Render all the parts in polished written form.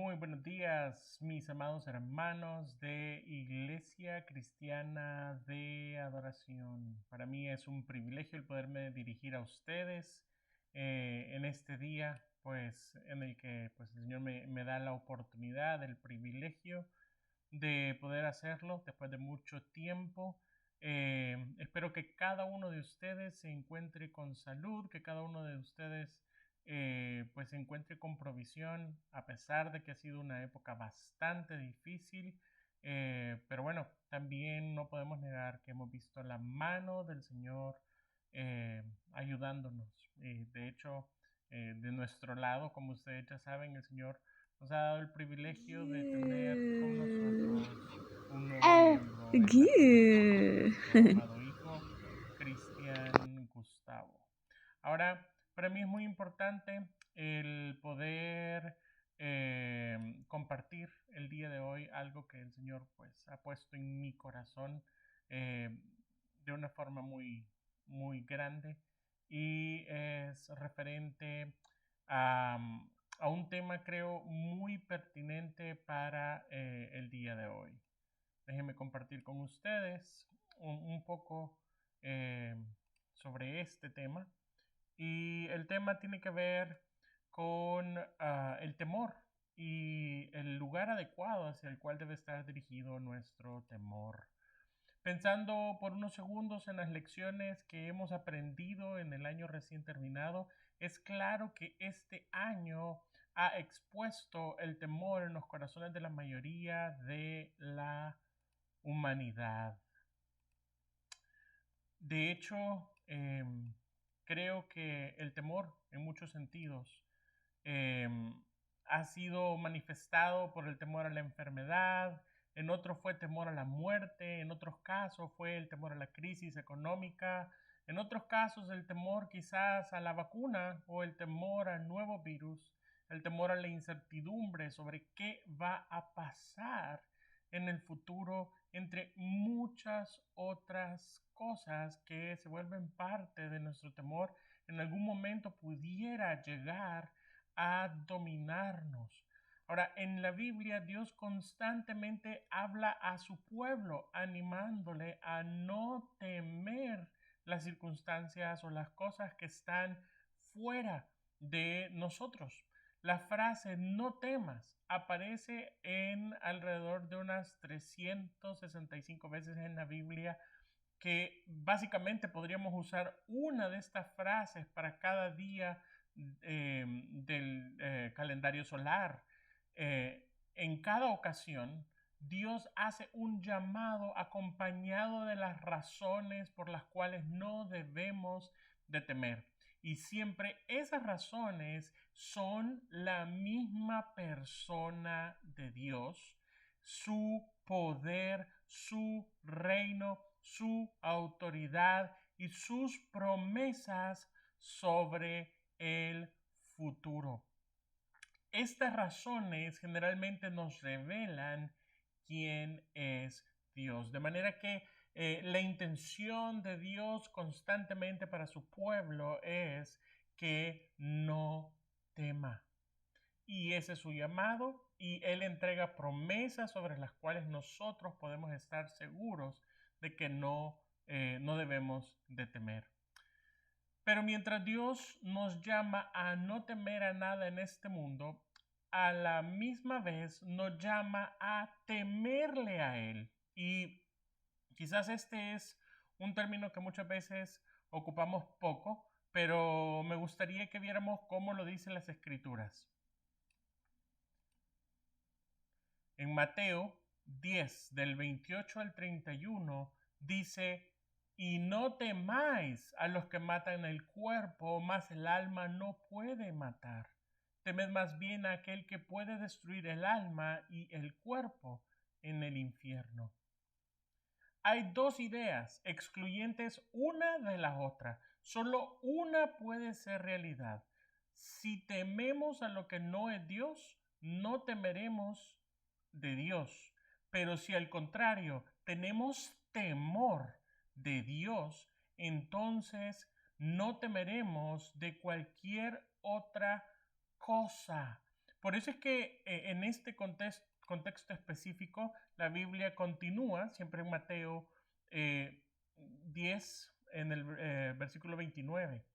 Muy buenos días, mis amados hermanos de Iglesia Cristiana de Adoración. Para mí es un privilegio el poderme dirigir a ustedes en este día, pues en el que pues, el Señor me da la oportunidad, el privilegio de poder hacerlo después de mucho tiempo. Espero que cada uno de ustedes se encuentre con salud, que cada uno de ustedes pues se encuentre con provisión, a pesar de que ha sido una época bastante difícil. Pero bueno, también no podemos negar que hemos visto la mano del Señor eh, ayudándonos. De hecho, de nuestro lado, como ustedes ya saben, el Señor nos ha dado el privilegio de tener con Yeah. nosotros un nuevo miembro en la familia, Yeah. nuestro amado hijo, Cristian Gustavo. Ahora, para mí es muy importante el poder compartir el día de hoy algo que el Señor pues ha puesto en mi corazón eh, de una forma muy grande, y es referente a, a un tema, creo, muy pertinente para el día de hoy. Déjenme compartir con ustedes un poco eh, sobre este tema. Y el tema tiene que ver con el temor y el lugar adecuado hacia el cual debe estar dirigido nuestro temor. Pensando por unos segundos en las lecciones que hemos aprendido en el año recién terminado, es claro que este año ha expuesto el temor en los corazones de la mayoría de la humanidad. De hecho, creo que el temor, en muchos sentidos, ha sido manifestado por el temor a la enfermedad, en otros fue temor a la muerte, en otros casos fue el temor a la crisis económica, en otros casos el temor quizás a la vacuna o el temor al nuevo virus, el temor a la incertidumbre sobre qué va a pasar en el futuro, entre muchas otras cosas que se vuelven parte de nuestro temor. En algún momento pudiera llegar a dominarnos. Ahora, en la Biblia Dios constantemente habla a su pueblo, animándole a no temer las circunstancias o las cosas que están fuera de nosotros. La frase no temas aparece en alrededor de unas 365 veces en la Biblia, que básicamente podríamos usar una de estas frases para cada día del calendario solar. En cada ocasión, Dios hace un llamado acompañado de las razones por las cuales no debemos de temer. Y siempre esas razones son la misma persona de Dios, su poder, su reino, su autoridad y sus promesas sobre el futuro. Estas razones generalmente nos revelan quién es Dios, de manera que la intención de Dios constantemente para su pueblo es que no tema. Y ese es su llamado, y Él entrega promesas sobre las cuales nosotros podemos estar seguros de que no debemos de temer. Pero mientras Dios nos llama a no temer a nada en este mundo, a la misma vez nos llama a temerle a Él. Y quizás este es un término que muchas veces ocupamos poco, pero me gustaría que viéramos cómo lo dicen las Escrituras. En Mateo 10, del 28 al 31, dice: y no temáis a los que matan el cuerpo, mas el alma no puede matar. Temed más bien a aquel que puede destruir el alma y el cuerpo en el infierno. Hay dos ideas excluyentes una de la otra. Solo una puede ser realidad. Si tememos a lo que no es Dios, no temeremos de Dios. Pero si al contrario tenemos temor de Dios, entonces no temeremos de cualquier otra cosa. Por eso es que en este contexto específico, la Biblia continúa, siempre en Mateo 10, en el versículo 29.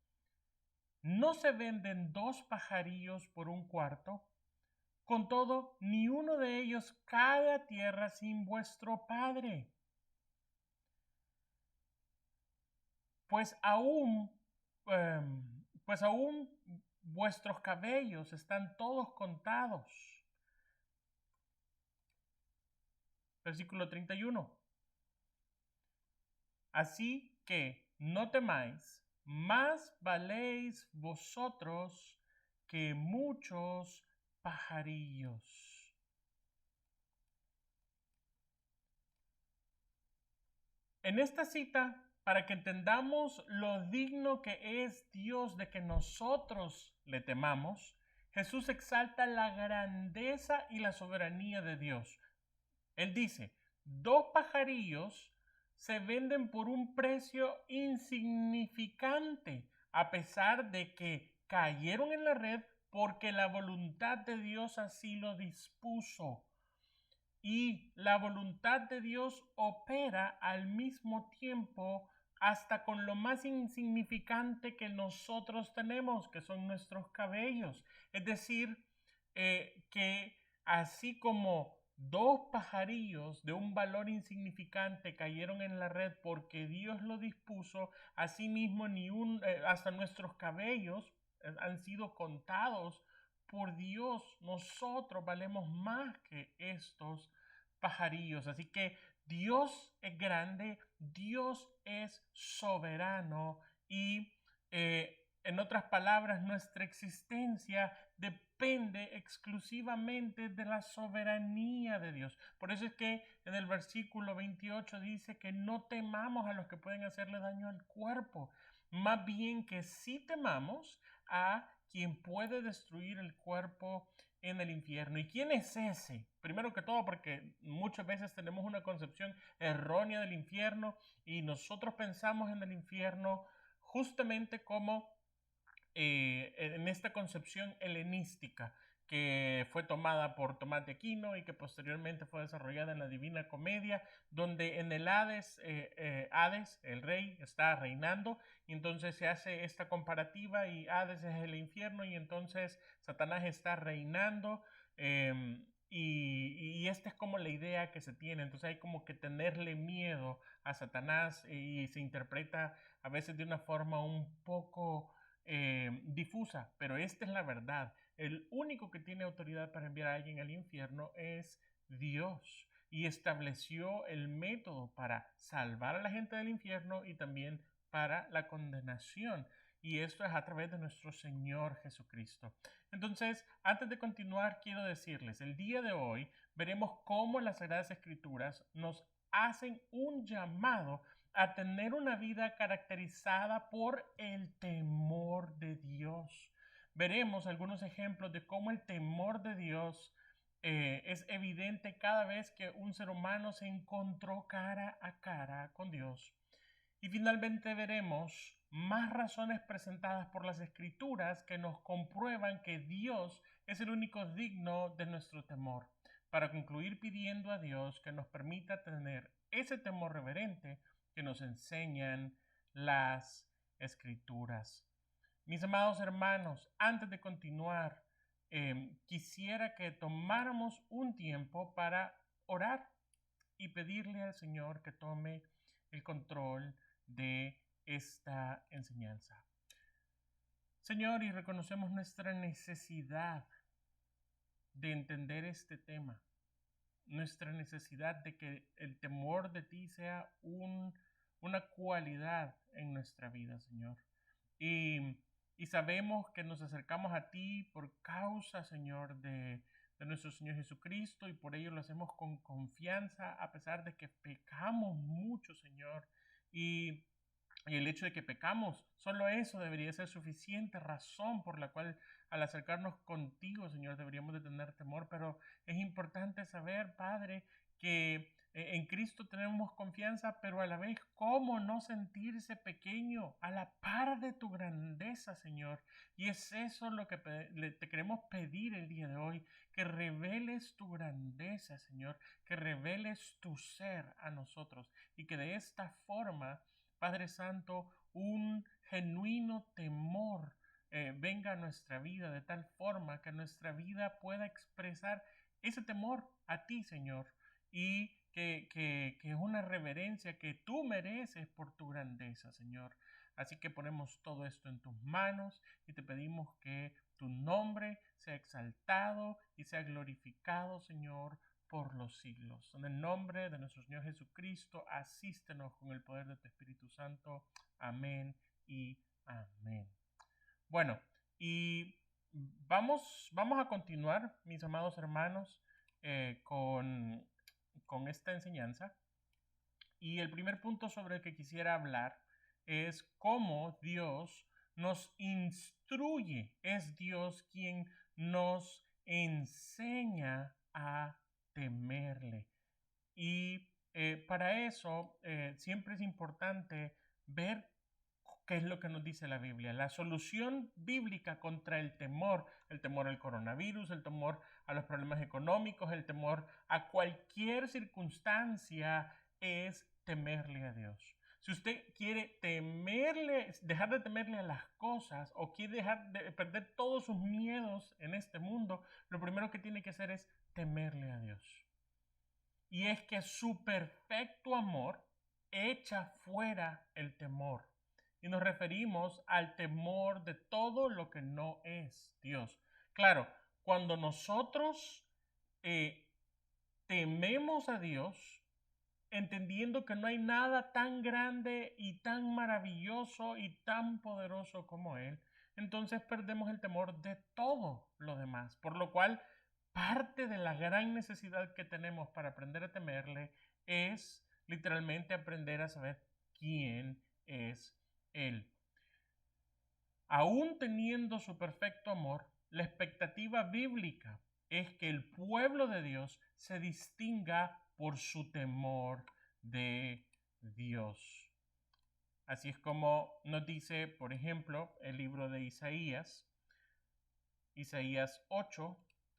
¿No se venden 2 pajarillos por un cuarto? Con todo, ni uno de ellos cae a tierra sin vuestro Padre. Pues aún, pues aún vuestros cabellos están todos contados. Versículo 31. Así que no temáis, más valéis vosotros que muchos pajarillos. En esta cita, para que entendamos lo digno que es Dios de que nosotros le temamos, Jesús exalta la grandeza y la soberanía de Dios. Él dice, 2 pajarillos se venden por un precio insignificante, a pesar de que cayeron en la red porque la voluntad de Dios así lo dispuso. Y la voluntad de Dios opera al mismo tiempo hasta con lo más insignificante que nosotros tenemos, que son nuestros cabellos. Es decir, que así como 2 pajarillos de un valor insignificante cayeron en la red porque Dios lo dispuso, asimismo hasta nuestros cabellos han sido contados por Dios. Nosotros valemos más que estos pajarillos. Así que Dios es grande, Dios es soberano y en otras palabras, nuestra existencia depende exclusivamente de la soberanía de Dios. Por eso es que en el versículo 28 dice que no temamos a los que pueden hacerle daño al cuerpo, más bien que sí temamos a quien puede destruir el cuerpo en el infierno. ¿Y quién es ese? Primero que todo, porque muchas veces tenemos una concepción errónea del infierno y nosotros pensamos en el infierno justamente como en esta concepción helenística que fue tomada por Tomás de Aquino y que posteriormente fue desarrollada en la Divina Comedia, donde en el Hades, el rey está reinando, y entonces se hace esta comparativa y Hades es el infierno y entonces Satanás está reinando. Y esta es como la idea que se tiene. Entonces hay como que tenerle miedo a Satanás y se interpreta a veces de una forma un poco difusa, pero esta es la verdad. El único que tiene autoridad para enviar a alguien al infierno es Dios, y estableció el método para salvar a la gente del infierno y también para la condenación. Y esto es a través de nuestro Señor Jesucristo. Entonces, antes de continuar, quiero decirles, el día de hoy veremos cómo las Sagradas Escrituras nos hacen un llamado a tener una vida caracterizada por el temor de Dios. Veremos algunos ejemplos de cómo el temor de Dios es evidente cada vez que un ser humano se encontró cara a cara con Dios. Y finalmente veremos más razones presentadas por las Escrituras que nos comprueban que Dios es el único digno de nuestro temor, para concluir pidiendo a Dios que nos permita tener ese temor reverente que nos enseñan las Escrituras. Mis amados hermanos, antes de continuar, quisiera que tomáramos un tiempo para orar y pedirle al Señor que tome el control de esta enseñanza. Señor, y reconocemos nuestra necesidad de entender este tema, nuestra necesidad de que el temor de ti sea una cualidad en nuestra vida, Señor. Y sabemos que nos acercamos a ti por causa, Señor, de nuestro Señor Jesucristo, y por ello lo hacemos con confianza, a pesar de que pecamos mucho, Señor. Y el hecho de que pecamos, solo eso debería ser suficiente razón por la cual al acercarnos contigo, Señor, deberíamos de tener temor. Pero es importante saber, Padre, que En Cristo tenemos confianza, pero a la vez, ¿cómo no sentirse pequeño a la par de tu grandeza, Señor? Y es eso lo que te queremos pedir el día de hoy, que reveles tu grandeza, Señor, que reveles tu ser a nosotros y que de esta forma, Padre Santo, un genuino temor venga a nuestra vida de tal forma que nuestra vida pueda expresar ese temor a ti, Señor, y que es una reverencia que tú mereces por tu grandeza, Señor. Así que ponemos todo esto en tus manos y te pedimos que tu nombre sea exaltado y sea glorificado, Señor, por los siglos. En el nombre de nuestro Señor Jesucristo, asístenos con el poder de tu Espíritu Santo. Amén y amén. Bueno, y vamos a continuar, mis amados hermanos, con esta enseñanza. Y el primer punto sobre el que quisiera hablar es cómo Dios nos instruye. Es Dios quien nos enseña a temerle. Y para eso siempre es importante ver qué es lo que nos dice la Biblia. La solución bíblica contra el temor al coronavirus, el temor a los problemas económicos, el temor a cualquier circunstancia es temerle a Dios. Si usted quiere dejar de temerle a las cosas o quiere dejar de perder todos sus miedos en este mundo, lo primero que tiene que hacer es temerle a Dios. Y es que su perfecto amor echa fuera el temor. Y nos referimos al temor de todo lo que no es Dios. Claro, cuando nosotros tememos a Dios, entendiendo que no hay nada tan grande y tan maravilloso y tan poderoso como Él, entonces perdemos el temor de todo lo demás. Por lo cual, parte de la gran necesidad que tenemos para aprender a temerle es literalmente aprender a saber quién es Él. Aún teniendo su perfecto amor, la expectativa bíblica es que el pueblo de Dios se distinga por su temor de Dios. Así es como nos dice, por ejemplo, el libro de Isaías 8,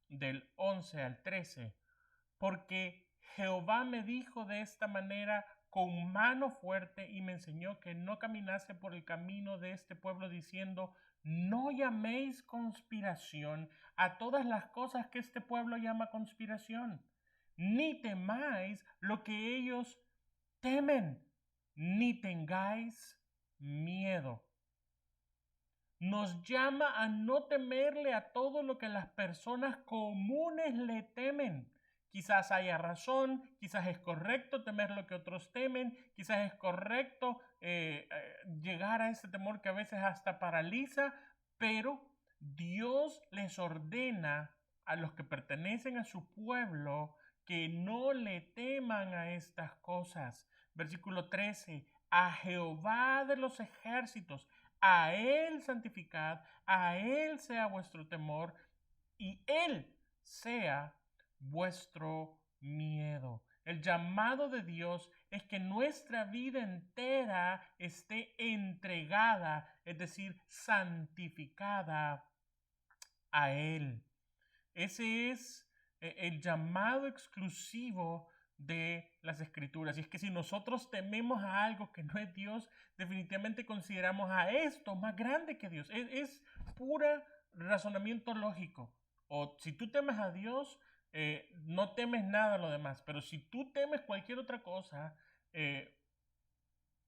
del 11 al 13. Porque Jehová me dijo de esta manera con mano fuerte y me enseñó que no caminase por el camino de este pueblo diciendo, no llaméis conspiración a todas las cosas que este pueblo llama conspiración, ni temáis lo que ellos temen, ni tengáis miedo. Nos llama a no temerle a todo lo que las personas comunes le temen. Quizás haya razón, quizás es correcto temer lo que otros temen, quizás es correcto llegar a ese temor que a veces hasta paraliza, pero Dios les ordena a los que pertenecen a su pueblo que no le teman a estas cosas. Versículo 13, a Jehová de los ejércitos, a Él santificad, a Él sea vuestro temor y Él sea vuestro miedo. El llamado de Dios es que nuestra vida entera esté entregada, es decir, santificada a Él. Ese es el llamado exclusivo de las escrituras. Y es que si nosotros tememos a algo que no es Dios, definitivamente consideramos a esto más grande que Dios. Es pura razonamiento lógico. O si tú temes a Dios, no temes nada a lo demás. Pero si tú temes cualquier otra cosa,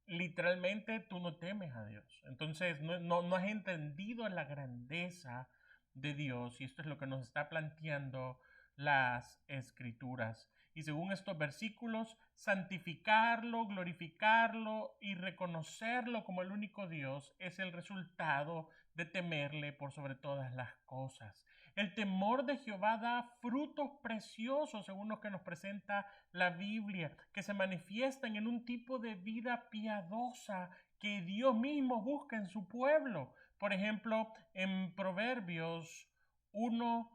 literalmente tú no temes a Dios. Entonces no has entendido la grandeza de Dios y esto es lo que nos está planteando las escrituras. Y según estos versículos, santificarlo, glorificarlo y reconocerlo como el único Dios es el resultado de temerle por sobre todas las cosas. El temor de Jehová da frutos preciosos, según lo que nos presenta la Biblia, que se manifiestan en un tipo de vida piadosa que Dios mismo busca en su pueblo. Por ejemplo, en Proverbios 1,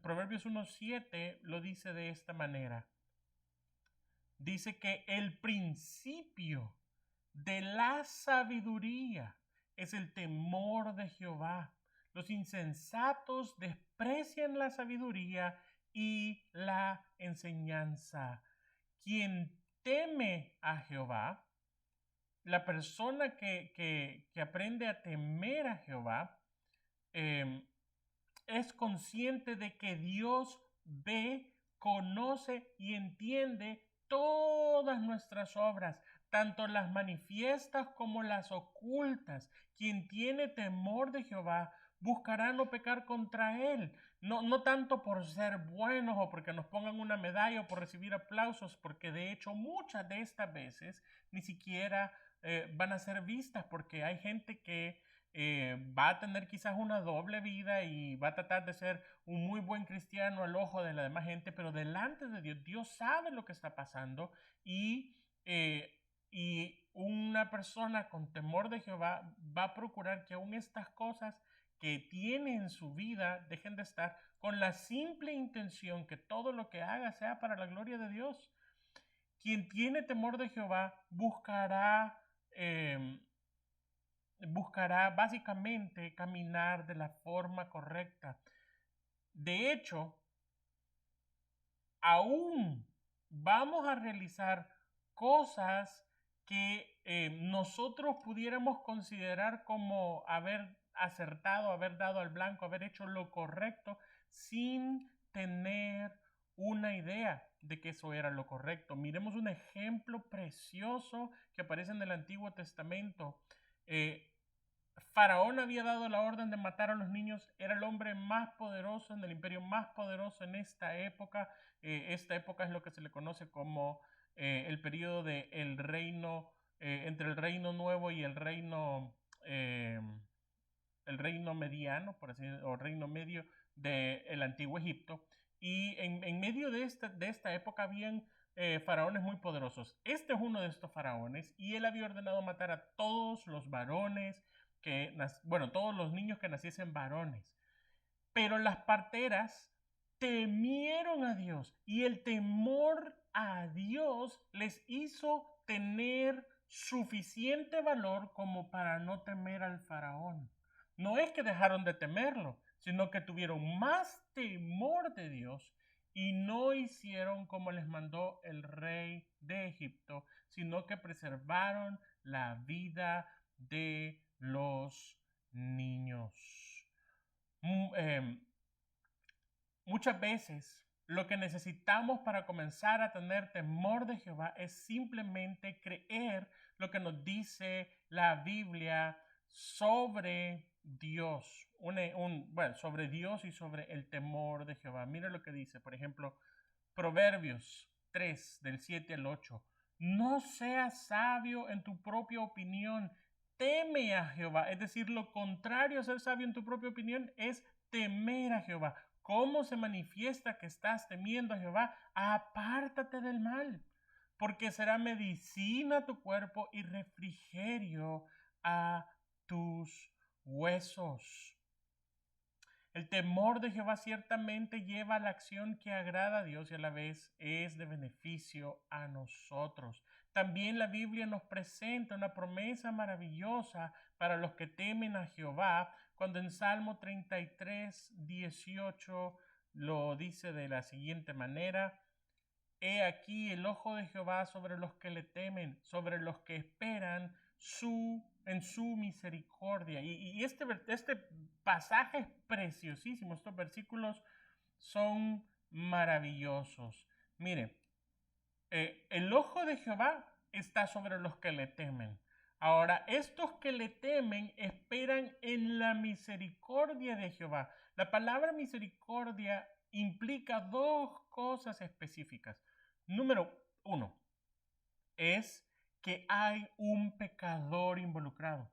Proverbios 1:7 lo dice de esta manera. dice que el principio de la sabiduría es el temor de Jehová. Los insensatos desprecian la sabiduría y la enseñanza. Quien teme a Jehová, la persona que aprende a temer a Jehová, es consciente de que Dios ve, conoce y entiende todas nuestras obras, tanto las manifiestas como las ocultas. Quien tiene temor de Jehová buscará no pecar contra él, no tanto por ser buenos o porque nos pongan una medalla o por recibir aplausos, porque de hecho muchas de estas veces ni siquiera van a ser vistas, porque hay gente que va a tener quizás una doble vida y va a tratar de ser un muy buen cristiano al ojo de la demás gente, pero delante de Dios, Dios sabe lo que está pasando y una persona con temor de Jehová va a procurar que aún estas cosas que tiene en su vida dejen de estar, con la simple intención que todo lo que haga sea para la gloria de Dios. Quien tiene temor de Jehová buscará básicamente caminar de la forma correcta. De hecho, aún vamos a realizar cosas que nosotros pudiéramos considerar como haber acertado, haber dado al blanco, haber hecho lo correcto sin tener una idea de que eso era lo correcto. Miremos un ejemplo precioso que aparece en el Antiguo Testamento. Faraón había dado la orden de matar a los niños, era el hombre más poderoso en el imperio, más poderoso en esta época. Esta época es lo que se le conoce como el periodo de el reino, entre el reino nuevo y el reino mediano, por así decirlo, o reino medio del antiguo Egipto. Y en medio de esta época habían faraones muy poderosos. Este es uno de estos faraones y él había ordenado matar a todos los varones, todos los niños que naciesen varones. Pero las parteras temieron a Dios y el temor a Dios les hizo tener suficiente valor como para no temer al faraón. No es que dejaron de temerlo, sino que tuvieron más temor de Dios y no hicieron como les mandó el rey de Egipto, sino que preservaron la vida de los niños. Muchas veces lo que necesitamos para comenzar a tener temor de Jehová es simplemente creer lo que nos dice la Biblia sobre Dios, sobre Dios y sobre el temor de Jehová. Mira lo que dice, por ejemplo, Proverbios 3, del 7 al 8. No seas sabio en tu propia opinión, teme a Jehová. Es decir, lo contrario a ser sabio en tu propia opinión es temer a Jehová. ¿Cómo se manifiesta que estás temiendo a Jehová? Apártate del mal, porque será medicina a tu cuerpo y refrigerio a tus huesos. El temor de Jehová ciertamente lleva a la acción que agrada a Dios y a la vez es de beneficio a nosotros. También la Biblia nos presenta una promesa maravillosa para los que temen a Jehová, cuando en Salmo 33, 18 lo dice de la siguiente manera: He aquí el ojo de Jehová sobre los que le temen, sobre los que esperan en su misericordia. Y este pasaje es preciosísimo, estos versículos son maravillosos. Mire, el ojo de Jehová está sobre los que le temen. Ahora, estos que le temen esperan en la misericordia de Jehová. La palabra misericordia implica dos cosas específicas. Número uno, es que hay un pecador involucrado.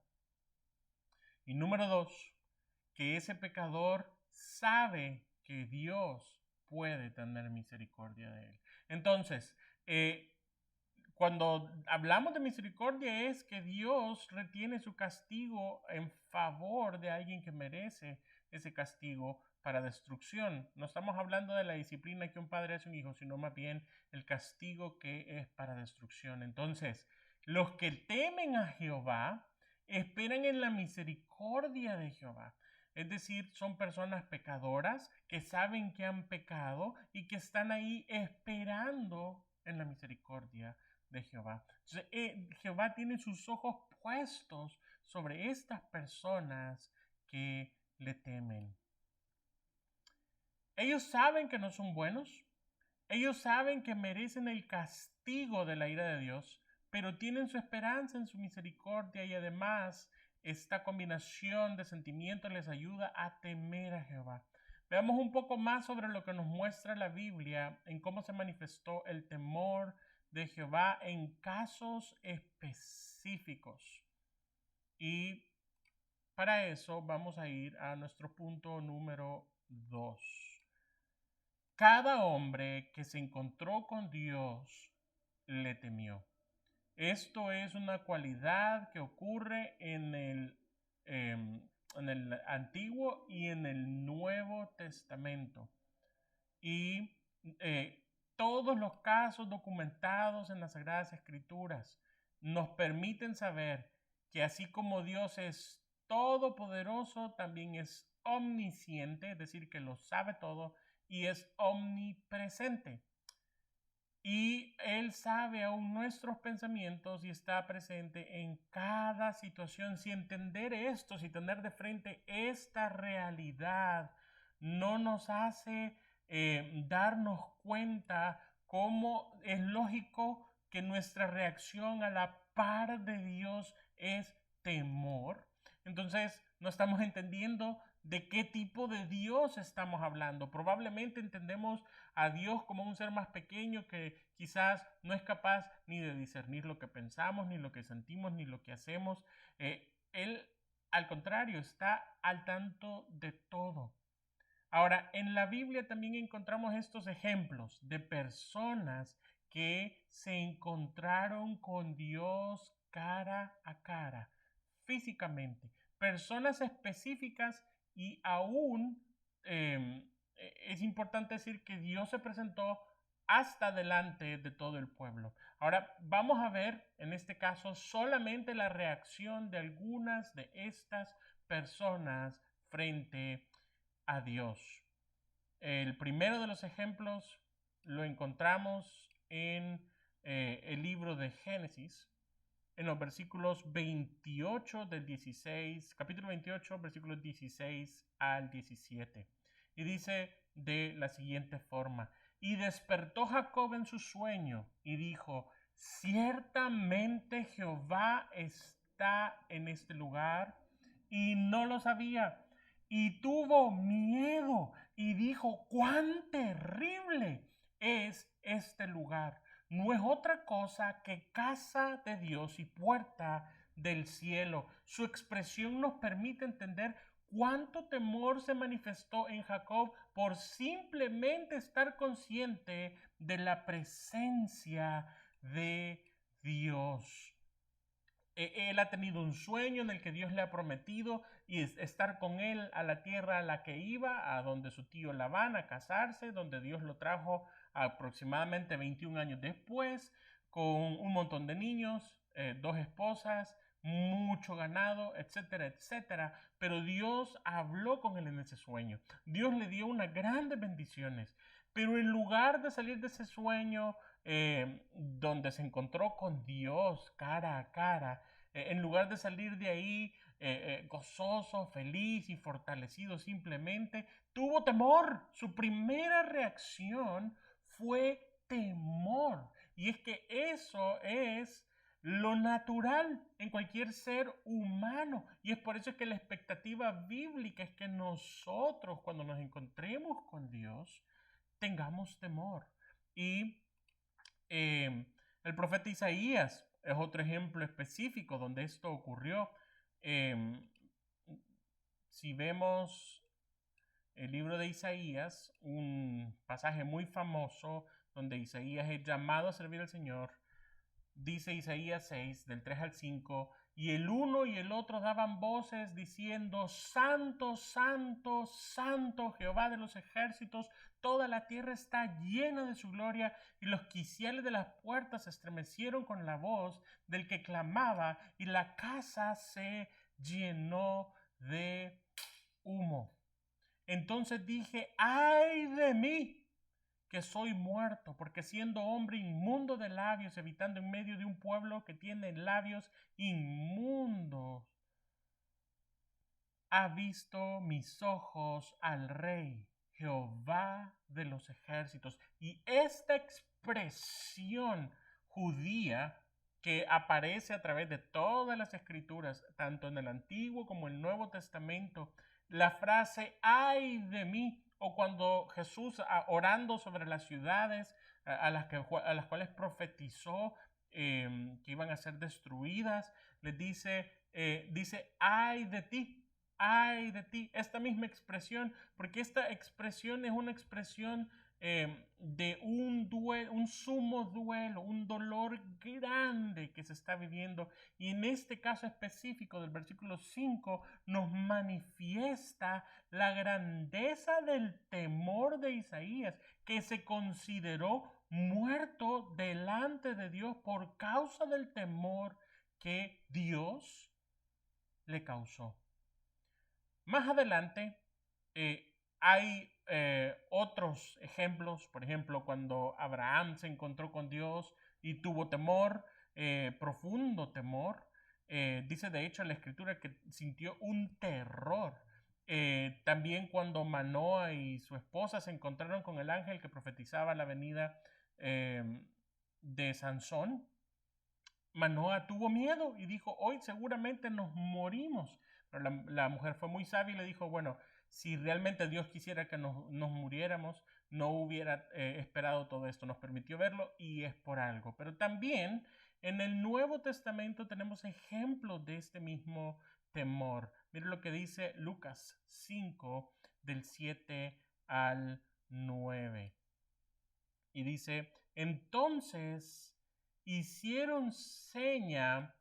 Y número dos, que ese pecador sabe que Dios puede tener misericordia de él. Entonces, cuando hablamos de misericordia es que Dios retiene su castigo en favor de alguien que merece ese castigo para destrucción. No estamos hablando de la disciplina que un padre hace a un hijo, sino más bien el castigo que es para destrucción. Entonces, los que temen a Jehová esperan en la misericordia de Jehová. Es decir, son personas pecadoras que saben que han pecado y que están ahí esperando en la misericordia de Jehová. Entonces, Jehová tiene sus ojos puestos sobre estas personas que le temen. Ellos saben que no son buenos, ellos saben que merecen el castigo de la ira de Dios, pero tienen su esperanza en su misericordia y además esta combinación de sentimientos les ayuda a temer a Jehová. Veamos un poco más sobre lo que nos muestra la Biblia en cómo se manifestó el temor de Jehová en casos específicos. Y para eso vamos a ir a nuestro punto número 2. Cada hombre que se encontró con Dios le temió. Esto es una cualidad que ocurre en el Antiguo y en el Nuevo Testamento. Y todos los casos documentados en las Sagradas Escrituras nos permiten saber que así como Dios es todopoderoso, también es omnisciente, es decir, que lo sabe todo, y es omnipresente. Y Él sabe aún nuestros pensamientos y está presente en cada situación. Si entender esto, si tener de frente esta realidad, no nos hace darnos cuenta cómo es lógico que nuestra reacción a la par de Dios es temor. Entonces, no estamos entendiendo de qué tipo de Dios estamos hablando. Probablemente entendemos a Dios como un ser más pequeño que quizás no es capaz ni de discernir lo que pensamos, ni lo que sentimos, ni lo que hacemos. Él, al contrario, está al tanto de todo. Ahora, en la Biblia también encontramos estos ejemplos de personas que se encontraron con Dios cara a cara, físicamente. Personas específicas y aún es importante decir que Dios se presentó hasta delante de todo el pueblo. Ahora vamos a ver en este caso solamente la reacción de algunas de estas personas frente a Dios. El primero de los ejemplos lo encontramos en el libro de Génesis, en los versículos 28 del 16, capítulo 28, versículos 16 al 17. Y dice de la siguiente forma: y despertó Jacob en su sueño y dijo: ciertamente Jehová está en este lugar, y no lo sabía. Y tuvo miedo y dijo: cuán terrible es este lugar. No es otra cosa que casa de Dios y puerta del cielo. Su expresión nos permite entender cuánto temor se manifestó en Jacob por simplemente estar consciente de la presencia de Dios. Él ha tenido un sueño en el que Dios le ha prometido y estar con él a la tierra a la que iba, a donde su tío Labán, a casarse, donde Dios lo trajo aproximadamente 21 años después, con un montón de niños, 2 esposas, mucho ganado, etcétera, etcétera. Pero Dios habló con él en ese sueño. Dios le dio unas grandes bendiciones. Pero en lugar de salir de ese sueño, donde se encontró con Dios cara a cara, en lugar de salir de ahí gozoso, feliz y fortalecido, simplemente tuvo temor. Su primera reacción fue temor. Y es que eso es lo natural en cualquier ser humano. Y es por eso que la expectativa bíblica es que nosotros, cuando nos encontremos con Dios, tengamos temor. Y el profeta Isaías es otro ejemplo específico donde esto ocurrió. Si vemos el libro de Isaías, un pasaje muy famoso donde Isaías es llamado a servir al Señor, dice Isaías 6, del 3 al 5, y el uno y el otro daban voces diciendo: Santo, santo, santo Jehová de los ejércitos, toda la tierra está llena de su gloria. Y los quiciales de las puertas se estremecieron con la voz del que clamaba, y la casa se llenó de humo. Entonces dije: ¡ay de mí, que soy muerto! Porque siendo hombre inmundo de labios, habitando en medio de un pueblo que tiene labios inmundos, ha visto mis ojos al Rey, Jehová de los ejércitos. Y esta expresión judía que aparece a través de todas las escrituras, tanto en el Antiguo como en el Nuevo Testamento, la frase ¡ay de mí! O cuando Jesús, orando sobre las ciudades a las cuales profetizó que iban a ser destruidas, les dice ¡ay de ti! ¡Ay de ti! Esta misma expresión, porque esta expresión es una expresión de un sumo duelo, un dolor grande que se está viviendo. Y en este caso específico del versículo 5 nos manifiesta la grandeza del temor de Isaías, que se consideró muerto delante de Dios por causa del temor que Dios le causó. Más adelante hay otros ejemplos, por ejemplo, cuando Abraham se encontró con Dios y tuvo temor, profundo temor. Dice de hecho la escritura que sintió un terror. También cuando Manoa y su esposa se encontraron con el ángel que profetizaba la venida de Sansón, Manoa tuvo miedo y dijo: hoy seguramente nos morimos. Pero la mujer fue muy sabia y le dijo: bueno, si realmente Dios quisiera que nos muriéramos, no hubiera esperado todo esto, nos permitió verlo y es por algo. Pero también en el Nuevo Testamento tenemos ejemplos de este mismo temor. Mire lo que dice Lucas 5, del 7 al 9. Y dice: entonces hicieron señas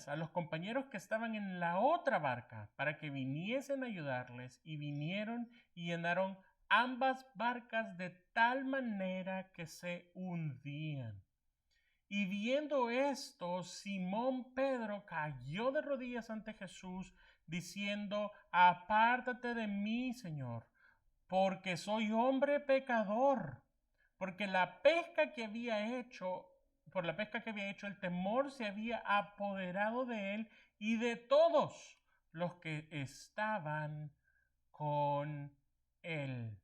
a los compañeros que estaban en la otra barca para que viniesen a ayudarles, y vinieron y llenaron ambas barcas de tal manera que se hundían. Y viendo esto, Simón Pedro cayó de rodillas ante Jesús, diciendo: apártate de mí, Señor, porque soy hombre pecador. Porque por la pesca que había hecho, el temor se había apoderado de él y de todos los que estaban con él.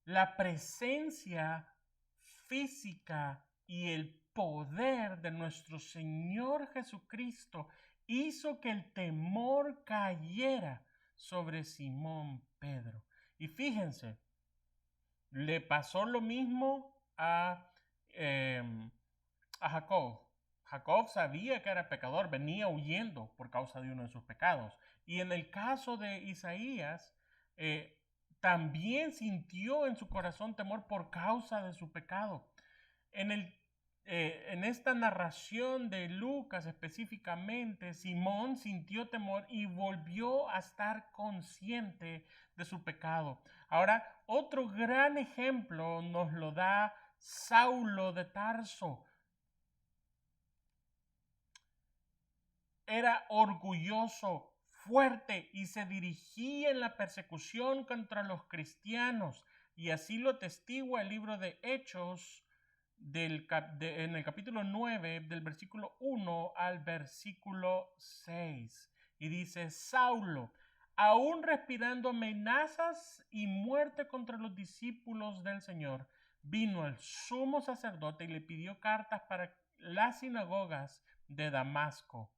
La presencia física y el poder de nuestro Señor Jesucristo hizo que el temor cayera sobre Simón Pedro. Y fíjense, le pasó lo mismo a Jacob. Jacob sabía que era pecador, venía huyendo por causa de uno de sus pecados. Y en el caso de Isaías, también sintió en su corazón temor por causa de su pecado. En esta narración de Lucas específicamente, Simón sintió temor y volvió a estar consciente de su pecado. Ahora, otro gran ejemplo nos lo da Saulo de Tarso. Era orgulloso, fuerte y se dirigía en la persecución contra los cristianos. Y así lo atestigua el libro de Hechos en el capítulo 9, del versículo 1 al versículo 6. Y dice: Saulo, aún respirando amenazas y muerte contra los discípulos del Señor, vino al sumo sacerdote y le pidió cartas para las sinagogas de Damasco.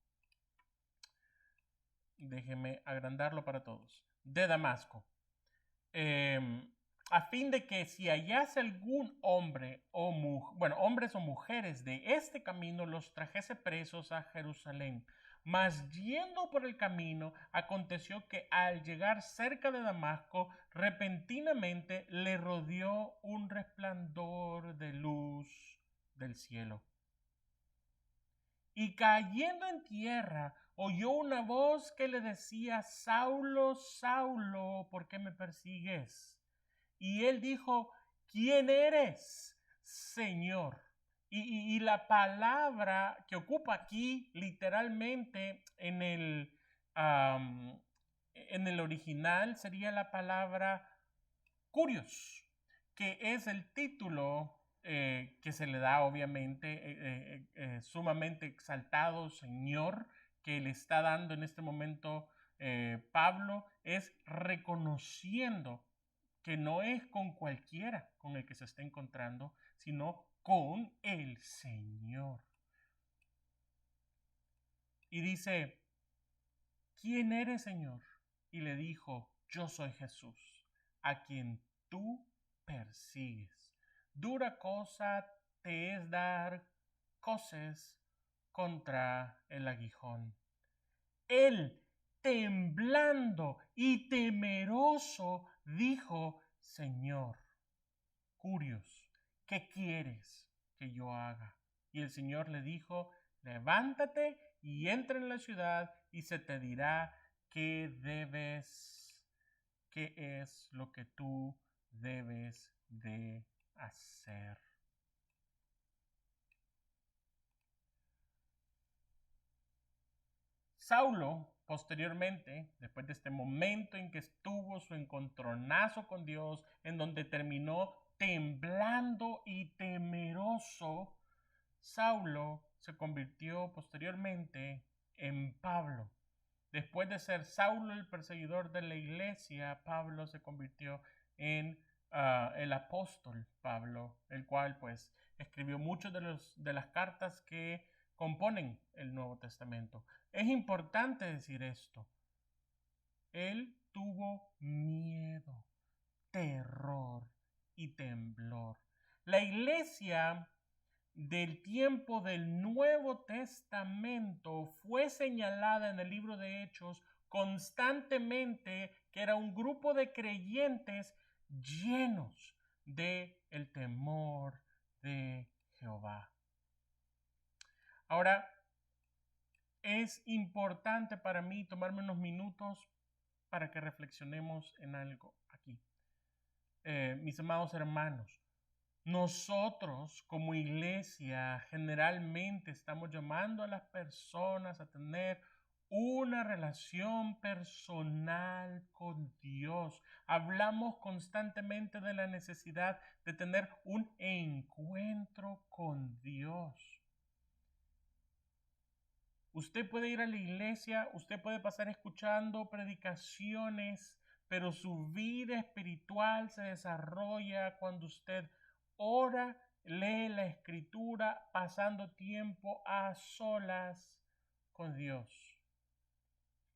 Déjenme agrandarlo para todos. De Damasco. A fin de que si hallase algún hombre o hombres o mujeres de este camino, los trajese presos a Jerusalén. Mas yendo por el camino, aconteció que al llegar cerca de Damasco, repentinamente le rodeó un resplandor de luz del cielo. y cayendo en tierra, oyó una voz que le decía: Saulo, Saulo, ¿por qué me persigues? Y él dijo: ¿quién eres, Señor? Y la palabra que ocupa aquí literalmente en el original sería la palabra Curios, que es el título que se le da obviamente sumamente exaltado Señor, que le está dando en este momento Pablo, es reconociendo que no es con cualquiera con el que se está encontrando, sino con el Señor. Y dice: ¿quién eres, Señor? Y le dijo: yo soy Jesús, a quien tú persigues. Dura cosa te es dar coces contra el aguijón. Él, temblando y temeroso, dijo: Señor, Curios, ¿qué quieres que yo haga? Y el Señor le dijo: levántate y entra en la ciudad y se te dirá qué es lo que tú debes de hacer. Saulo, posteriormente, después de este momento en que estuvo su encontronazo con Dios, en donde terminó temblando y temeroso, Saulo se convirtió posteriormente en Pablo. Después de ser Saulo el perseguidor de la iglesia, Pablo se convirtió en el apóstol Pablo, el cual pues escribió muchas de las cartas que componen el Nuevo Testamento. Es importante decir esto. Él tuvo miedo, terror y temblor. La iglesia del tiempo del Nuevo Testamento fue señalada en el libro de Hechos constantemente que era un grupo de creyentes llenos de el temor de Jehová. Ahora, es importante para mí tomarme unos minutos para que reflexionemos en algo aquí. Mis amados hermanos, nosotros como iglesia generalmente estamos llamando a las personas a tener una relación personal con Dios. Hablamos constantemente de la necesidad de tener un encuentro con Dios. Usted puede ir a la iglesia, usted puede pasar escuchando predicaciones, pero su vida espiritual se desarrolla cuando usted ora, lee la escritura, pasando tiempo a solas con Dios.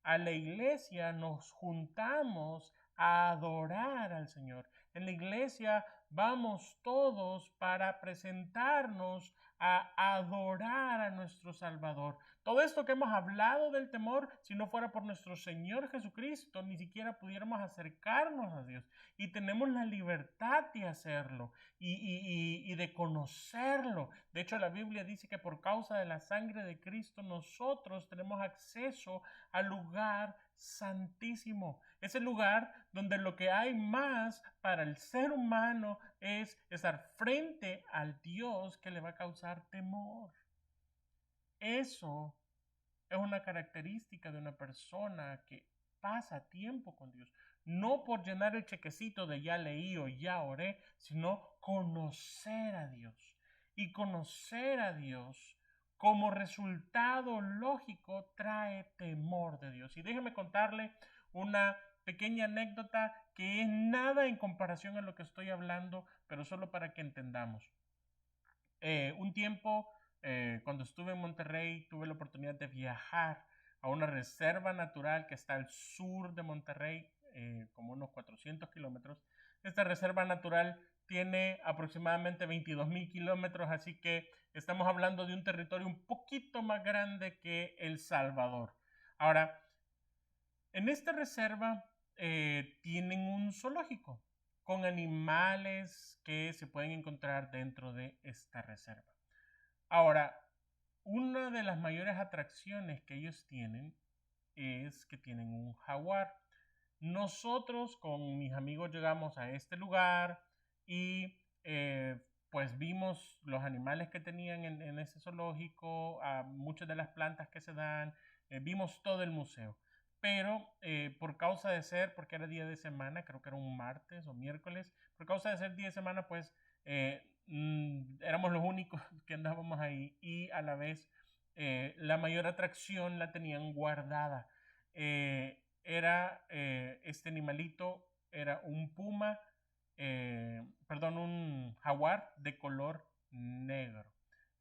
A la iglesia nos juntamos a adorar al Señor. En la iglesia vamos todos para presentarnos a adorar a nuestro Salvador. Todo esto que hemos hablado del temor, si no fuera por nuestro Señor Jesucristo, ni siquiera pudiéramos acercarnos a Dios. Y tenemos la libertad de hacerlo y de conocerlo. De hecho, la Biblia dice que por causa de la sangre de Cristo nosotros tenemos acceso al lugar santísimo. Es el lugar donde lo que hay más para el ser humano es estar frente al Dios que le va a causar temor. Eso es una característica de una persona que pasa tiempo con Dios. No por llenar el chequecito de ya leí o ya oré, sino conocer a Dios. Y conocer a Dios como resultado lógico trae temor de Dios. Y déjeme contarle una pequeña anécdota que es nada en comparación a lo que estoy hablando, pero solo para que entendamos. Un tiempo, cuando estuve en Monterrey, tuve la oportunidad de viajar a una reserva natural que está al sur de Monterrey, como unos 400 kilómetros. Esta reserva natural tiene aproximadamente 22,000 kilómetros, así que estamos hablando de un territorio un poquito más grande que El Salvador. Ahora, en esta reserva tienen un zoológico con animales que se pueden encontrar dentro de esta reserva. Ahora, una de las mayores atracciones que ellos tienen es que tienen un jaguar. Nosotros con mis amigos llegamos a este lugar y pues vimos los animales que tenían en ese zoológico, muchas de las plantas que se dan, vimos todo el museo. Pero por causa de ser, porque era día de semana, creo que era un martes o miércoles, por causa de ser día de semana, pues éramos los únicos que andábamos ahí y a la vez la mayor atracción la tenían guardada. Este animalito era un puma, perdón, un jaguar de color negro.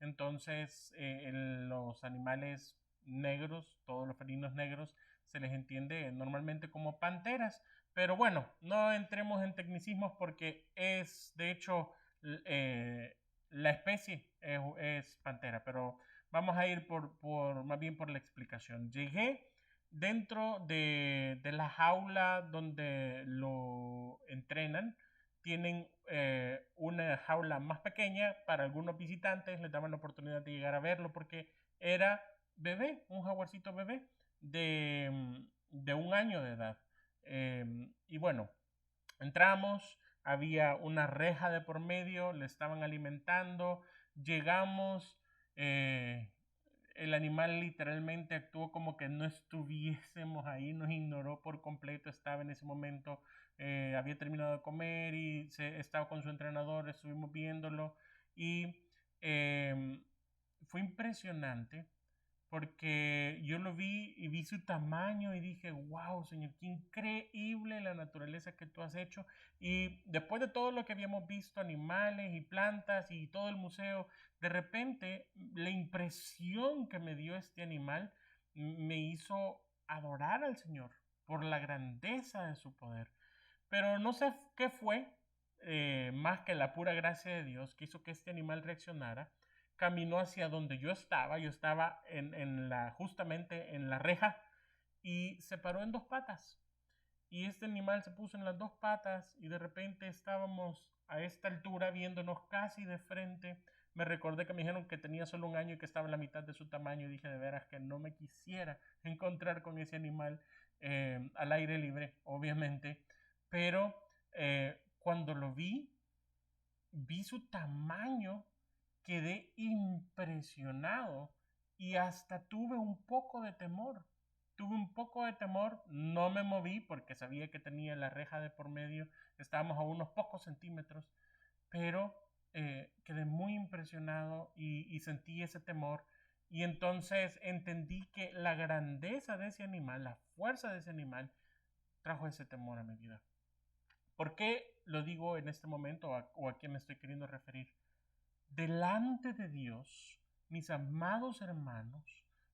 Entonces, los animales negros, todos los felinos negros, se les entiende normalmente como panteras. Pero bueno, no entremos en tecnicismos porque es, de hecho, la especie es pantera. Pero vamos a ir más bien por la explicación. Llegué dentro de la jaula donde lo entrenan. Tienen una jaula más pequeña para algunos visitantes, les daban la oportunidad de llegar a verlo porque era bebé, un jaguarcito bebé de 1 año de edad. Y bueno, entramos, había una reja de por medio, le estaban alimentando, llegamos, eh, el animal literalmente actuó como que no estuviésemos ahí, nos ignoró por completo, estaba en ese momento, había terminado de comer y estaba con su entrenador, estuvimos viéndolo y fue impresionante porque yo lo vi y vi su tamaño y dije, wow, Señor, qué increíble la naturaleza que tú has hecho. Y después de todo lo que habíamos visto, animales y plantas y todo el museo, de repente la impresión que me dio este animal me hizo adorar al Señor por la grandeza de su poder. Pero no sé qué fue, más que la pura gracia de Dios, que hizo que este animal reaccionara. Caminó hacia donde yo estaba justamente en la reja y se paró en 2 patas. Y este animal se puso en las 2 patas y de repente estábamos a esta altura viéndonos casi de frente. Me recordé que me dijeron que tenía solo 1 año y que estaba a la mitad de su tamaño y dije de veras que no me quisiera encontrar con ese animal al aire libre, obviamente. Pero cuando lo vi su tamaño, quedé impresionado y hasta tuve un poco de temor. Tuve un poco de temor, no me moví porque sabía que tenía la reja de por medio, estábamos a unos pocos centímetros, pero quedé muy impresionado y sentí ese temor. Y entonces entendí que la grandeza de ese animal, la fuerza de ese animal, trajo ese temor a mi vida. ¿Por qué lo digo en este momento o a quién me estoy queriendo referir? Delante de Dios, mis amados hermanos,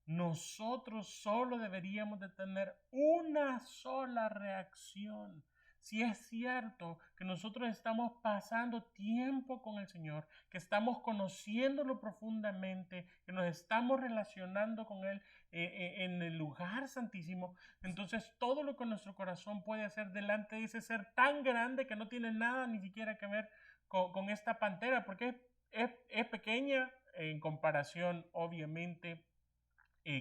nosotros solo deberíamos de tener una sola reacción. Si es cierto que nosotros estamos pasando tiempo con el Señor, que estamos conociéndolo profundamente, que nos estamos relacionando con Él en el lugar santísimo, entonces todo lo que nuestro corazón puede hacer delante de ese ser tan grande que no tiene nada ni siquiera que ver con esta pantera, porque es pequeña en comparación, obviamente,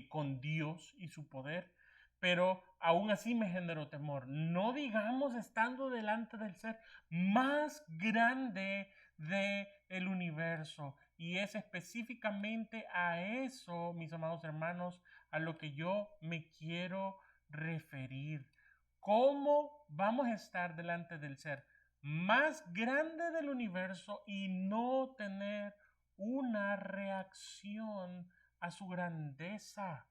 con Dios y su poder, pero aún así me generó temor. No digamos estando delante del ser más grande del universo. Y es específicamente a eso, mis amados hermanos, a lo que yo me quiero referir. ¿Cómo vamos a estar delante del ser más grande del universo y no tener una reacción a su grandeza?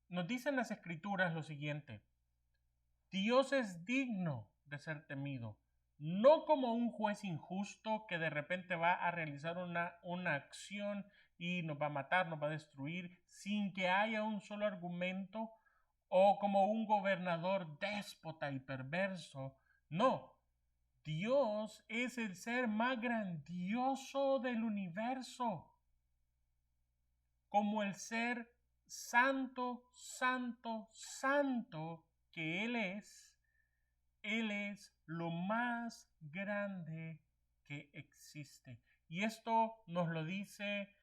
Nos dicen las escrituras lo siguiente: Dios es digno de ser temido, no como un juez injusto que de repente va a realizar una acción y nos va a matar, nos va a destruir sin que haya un solo argumento, o como un gobernador déspota y perverso. No, Dios es el ser más grandioso del universo, como el ser santo, santo, santo que Él es lo más grande que existe. Y esto nos lo dice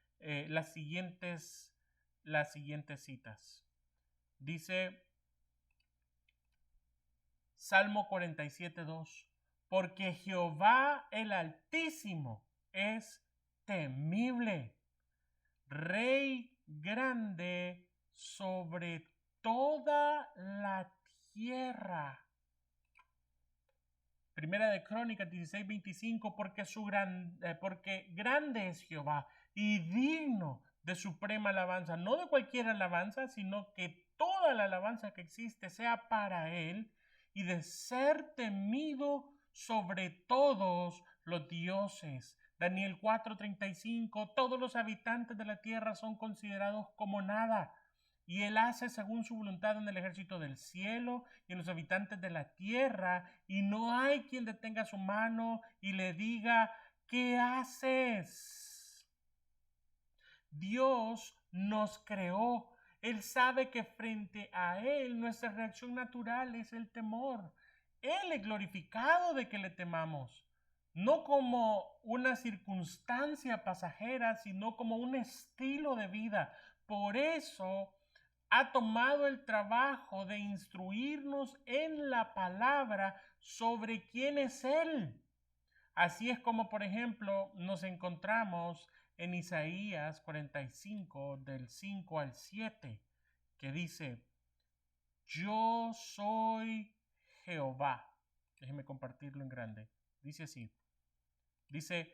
las siguientes citas. Dice Salmo 47:2, porque Jehová el Altísimo es temible, Rey grande sobre toda la tierra. Primera de Crónicas 16:25, porque grande es Jehová y digno de suprema alabanza, no de cualquier alabanza, sino que toda la alabanza que existe sea para él y de ser temido sobre todos los dioses. Daniel 4:35, todos los habitantes de la tierra son considerados como nada. Y él hace según su voluntad en el ejército del cielo y en los habitantes de la tierra, y no hay quien detenga su mano y le diga, ¿qué haces? Dios nos creó. Él sabe que frente a Él nuestra reacción natural es el temor. Él es glorificado de que le temamos, no como una circunstancia pasajera, sino como un estilo de vida. Por eso ha tomado el trabajo de instruirnos en la palabra sobre quién es Él. Así es como, por ejemplo, nos encontramos en Isaías 45, del 5 al 7, que dice, yo soy Jehová. Déjeme compartirlo en grande. Dice así, dice,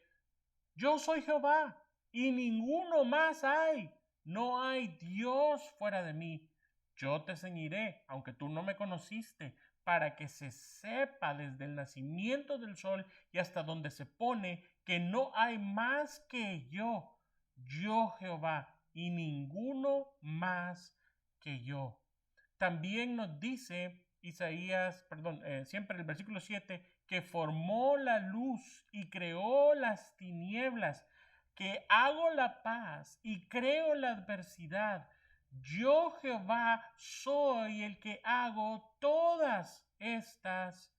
yo soy Jehová y ninguno más hay. No hay Dios fuera de mí. Yo te ceñiré, aunque tú no me conociste, para que se sepa desde el nacimiento del sol y hasta donde se pone que no hay más que yo Jehová, y ninguno más que yo. También nos dice Isaías, siempre el versículo 7, que formó la luz y creó las tinieblas, que hago la paz y creo la adversidad. Yo Jehová soy el que hago todas estas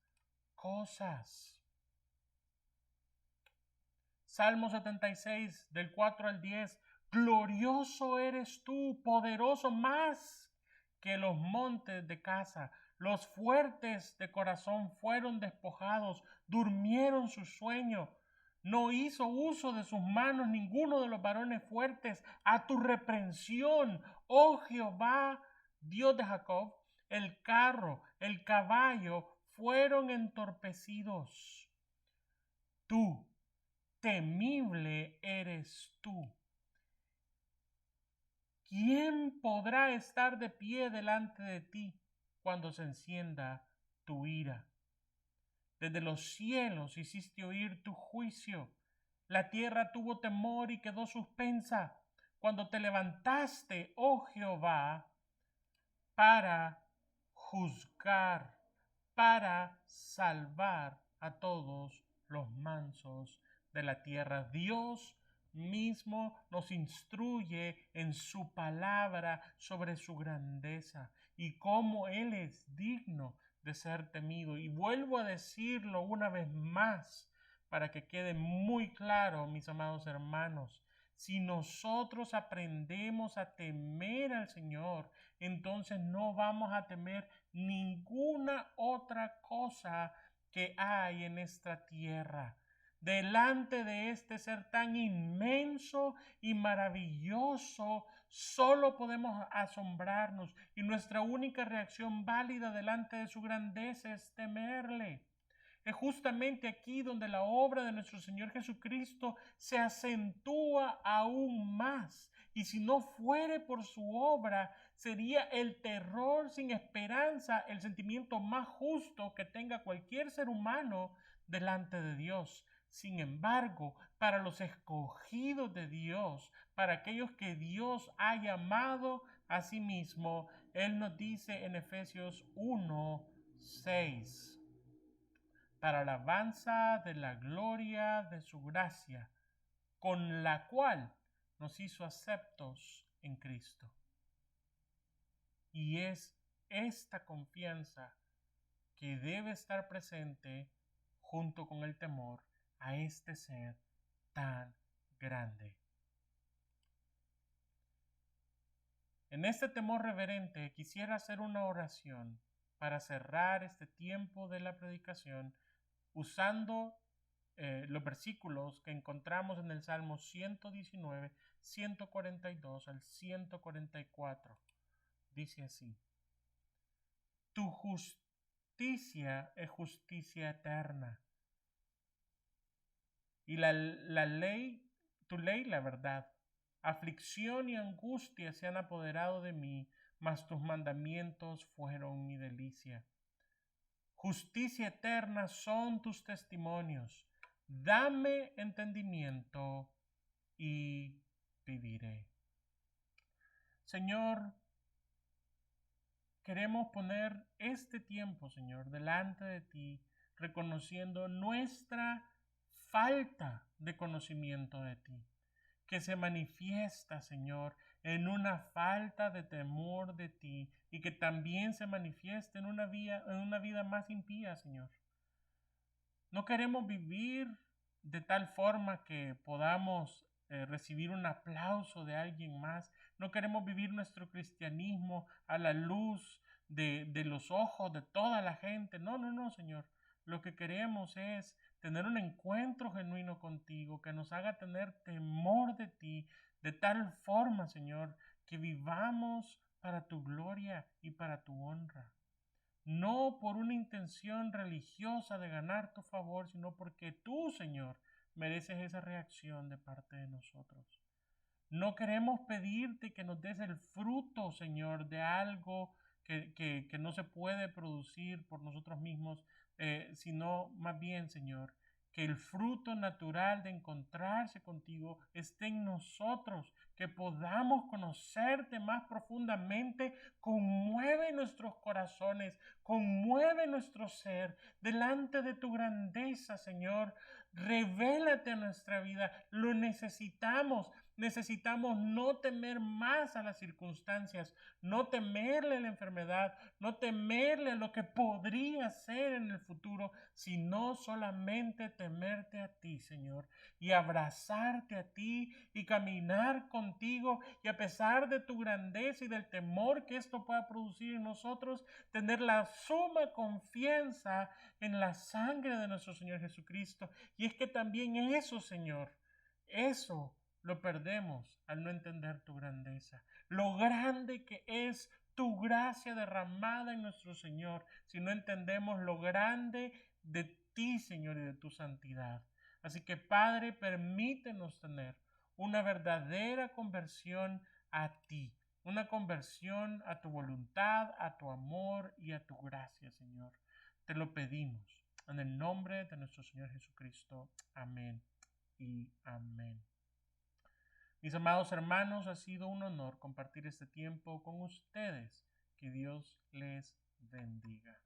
cosas. Salmo 76, del 4 al 10. Glorioso eres tú, poderoso más que los montes de Casa. Los fuertes de corazón fueron despojados, durmieron su sueño. No hizo uso de sus manos ninguno de los varones fuertes. A tu reprensión, oh Jehová, Dios de Jacob, el carro, el caballo fueron entorpecidos. Tú, temible eres tú. ¿Quién podrá estar de pie delante de ti cuando se encienda tu ira? Desde los cielos hiciste oír tu juicio. La tierra tuvo temor y quedó suspensa cuando te levantaste, oh Jehová, para juzgar, para salvar a todos los mansos de la tierra. Dios mismo nos instruye en su palabra sobre su grandeza y cómo Él es digno de ser temido. Y vuelvo a decirlo una vez más para que quede muy claro, mis amados hermanos. Si nosotros aprendemos a temer al Señor, entonces no vamos a temer ninguna otra cosa que hay en esta tierra. Delante de este ser tan inmenso y maravilloso, solo podemos asombrarnos y nuestra única reacción válida delante de su grandeza es temerle. Es justamente aquí donde la obra de nuestro Señor Jesucristo se acentúa aún más. Y si no fuere por su obra, sería el terror sin esperanza, el sentimiento más justo que tenga cualquier ser humano delante de Dios. Sin embargo, para los escogidos de Dios, para aquellos que Dios ha llamado a sí mismo, Él nos dice en Efesios 1:6, para alabanza de la gloria de su gracia, con la cual nos hizo aceptos en Cristo. Y es esta confianza que debe estar presente junto con el temor a este ser tan grande. En este temor reverente quisiera hacer una oración para cerrar este tiempo de la predicación usando los versículos que encontramos en el Salmo 119, 142 al 144. Dice así: Tu justicia es justicia eterna, y tu ley la verdad. Aflicción y angustia se han apoderado de mí, mas tus mandamientos fueron mi delicia. Justicia eterna son tus testimonios. Dame entendimiento y viviré. Señor, queremos poner este tiempo, Señor, delante de ti, reconociendo nuestra falta de conocimiento de ti, que se manifiesta, Señor, en una falta de temor de ti y que también se manifiesta en una vida más impía, Señor. No queremos vivir de tal forma que podamos recibir un aplauso de alguien más. No queremos vivir nuestro cristianismo a la luz de los ojos de toda la gente. No, no, no, Señor. Lo que queremos es tener un encuentro genuino contigo que nos haga tener temor de ti, de tal forma, Señor, que vivamos para tu gloria y para tu honra. No por una intención religiosa de ganar tu favor, sino porque tú, Señor, mereces esa reacción de parte de nosotros. No queremos pedirte que nos des el fruto, Señor, de algo que no se puede producir por nosotros mismos, sino más bien, Señor, que el fruto natural de encontrarse contigo esté en nosotros, que podamos conocerte más profundamente. Conmueve nuestros corazones, conmueve nuestro ser delante de tu grandeza, Señor. Revélate a nuestra vida, lo necesitamos. Necesitamos no temer más a las circunstancias, no temerle a la enfermedad, no temerle a lo que podría ser en el futuro, sino solamente temerte a ti, Señor, y abrazarte a ti y caminar contigo, y a pesar de tu grandeza y del temor que esto pueda producir en nosotros, tener la suma confianza en la sangre de nuestro Señor Jesucristo. Y es que también eso, Señor, eso lo perdemos al no entender tu grandeza, lo grande que es tu gracia derramada en nuestro Señor, si no entendemos lo grande de ti, Señor, y de tu santidad. Así que, Padre, permítenos tener una verdadera conversión a ti, una conversión a tu voluntad, a tu amor y a tu gracia, Señor. Te lo pedimos en el nombre de nuestro Señor Jesucristo. Amén y amén. Mis amados hermanos, ha sido un honor compartir este tiempo con ustedes. Que Dios les bendiga.